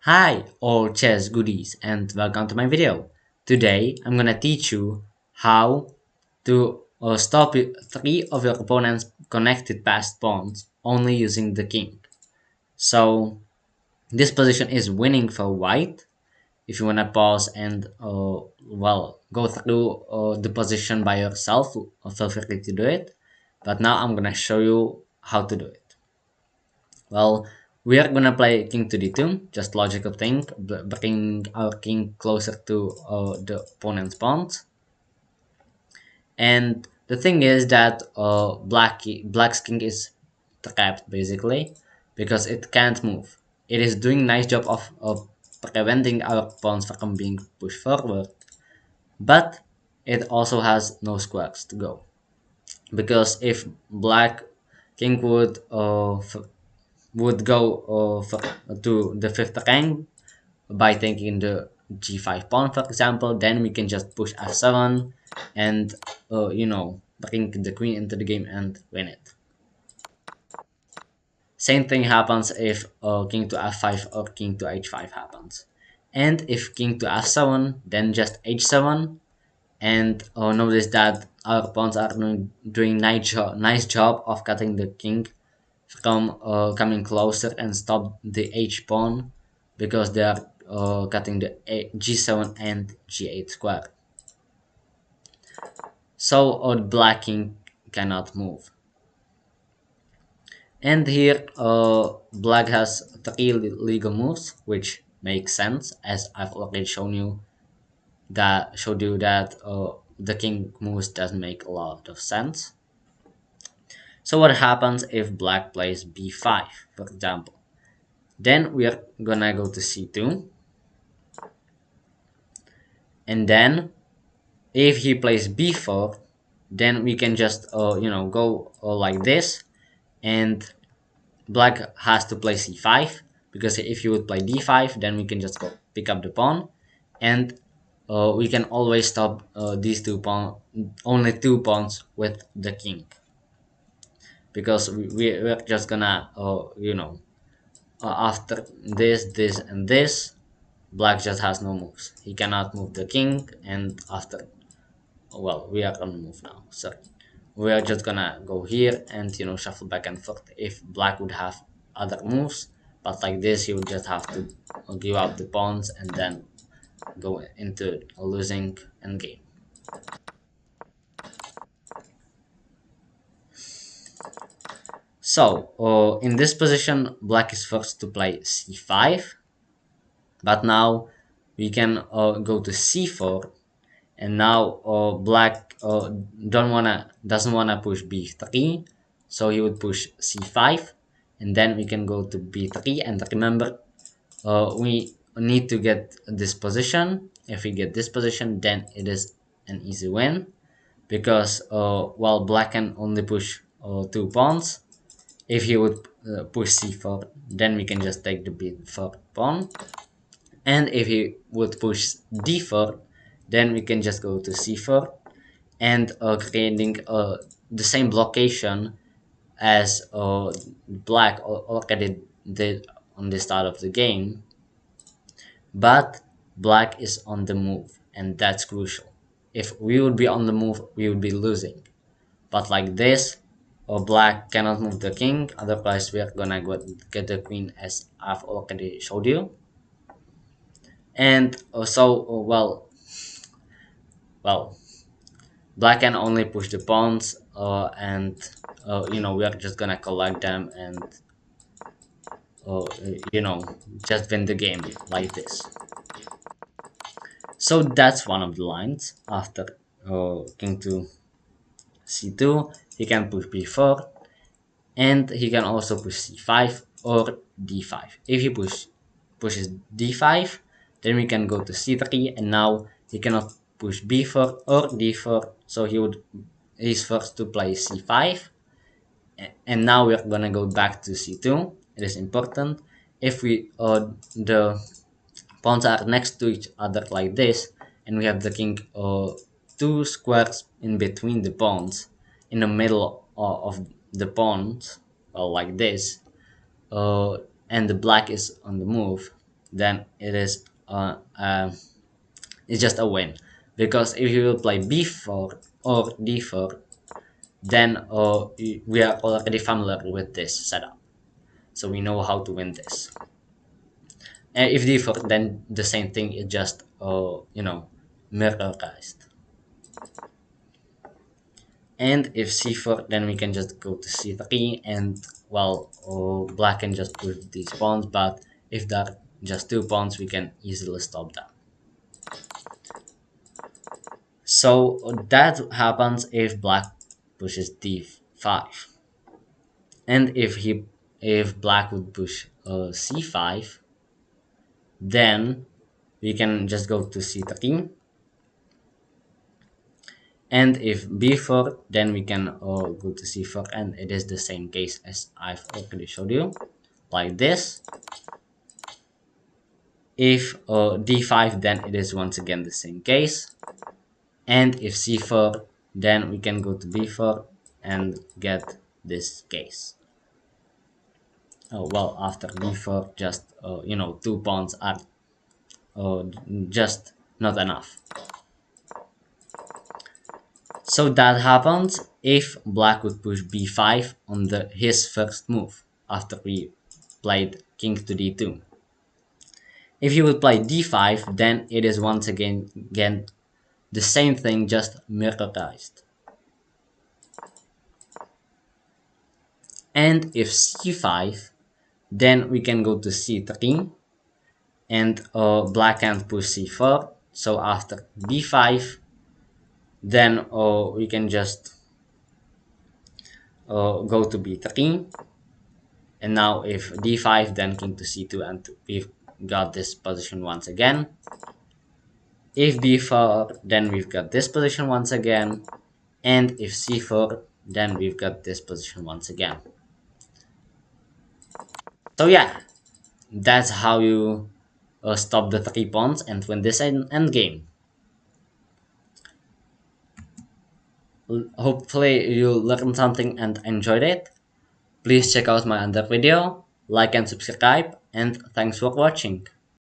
Hi all chess goodies and welcome to my video. Today I'm gonna teach you how to stop three of your opponent's connected passed pawns only using the king. So this position is winning for white. If you wanna pause and go through the position by yourself, feel free to do it. But now I'm gonna show you how to do it. Well, we are gonna play king to d2, just logical thing, bring our king closer to the opponent's pawns. And the thing is that black's king is trapped basically because it can't move. It is doing nice job of preventing our pawns from being pushed forward, but it also has no squares to go. Because if black king would go to the fifth rank by taking the g5 pawn, for example, then we can just push f7 and bring the queen into the game and win it. Same thing happens if king to f5 or king to h5 happens. And if king to f7, then just h7, and notice that our pawns are doing nice job of cutting the king from coming closer and stop the h pawn because they are cutting the g7 and g8 square. So black king cannot move. And here black has three legal moves, which makes sense as I've already showed you that the king moves doesn't make a lot of sense. So what happens if black plays b5, for example? Then we are gonna go to c2, and then if he plays b4, then we can just go like this, and black has to play c5, because if you would play d5, then we can just go pick up the pawn, and we can always stop these only two pawns with the king, because we're just gonna after this and this, black just has no moves. He cannot move the king, and after, well, we are on move now, sorry. We are just gonna go here and shuffle back and forth if black would have other moves, but like this you would just have to give up the pawns and then go into a losing endgame. So in this position black is forced to play c5, but now we can go to c4, and now black doesn't wanna push b3, so he would push c5, and then we can go to b3. And remember, we need to get this position. If we get this position, then it is an easy win, because while black can only push two pawns, if he would push c4, then we can just take the b4 pawn, and if he would push d4, then we can just go to c4 and creating the same blockation as black already did on the start of the game. But black is on the move, and that's crucial. If we would be on the move, we would be losing. But like this, black cannot move the king, otherwise we are gonna get the queen, as I've already showed you. And well, black can only push the pawns, and we are just gonna collect them and uh, you know just win the game like this. So that's one of the lines. After king to c2, he can push b4, and he can also push c5 or d5. If he pushes d5, then we can go to c3, and now he cannot push b4 or d4, so he's forced to play c5. And now we're gonna go back to c2. It is important. If the pawns are next to each other like this, and we have the king two squares in between the pawns, in the middle of the pawns, like this, and the black is on the move, then it's just a win. Because if you will play b4 or d4, then we are already familiar with this setup, so we know how to win this. And if d4, then the same thing is just mirrorized. And if c4, then we can just go to c3, and well, black can just push these pawns, but if there are just two pawns, we can easily stop them. So that happens if black pushes d5, and if black would push c5, then we can just go to c3, and if b4, then we can go to c4, and it is the same case as I've already showed you, like this. If d5, then it is once again the same case, and if c4, then we can go to b4 and get this case. Oh well, after b4, just two pawns are uh, just not enough. So that happens if black would push b5 on his first move after we played king to d2. If he would play d5, then it is once again the same thing, just mirrorized. And if c5, then we can go to c3, and black can push c4. So after b5, then we can just go to b3, and now if d5, then king to c2, and we've got this position once again. If b4, then we've got this position once again, and if c4, then we've got this position once again. So yeah, that's how you stop the 3 pawns and win this endgame. Hopefully you learned something and enjoyed it. Please check out my other video, like and subscribe, and thanks for watching.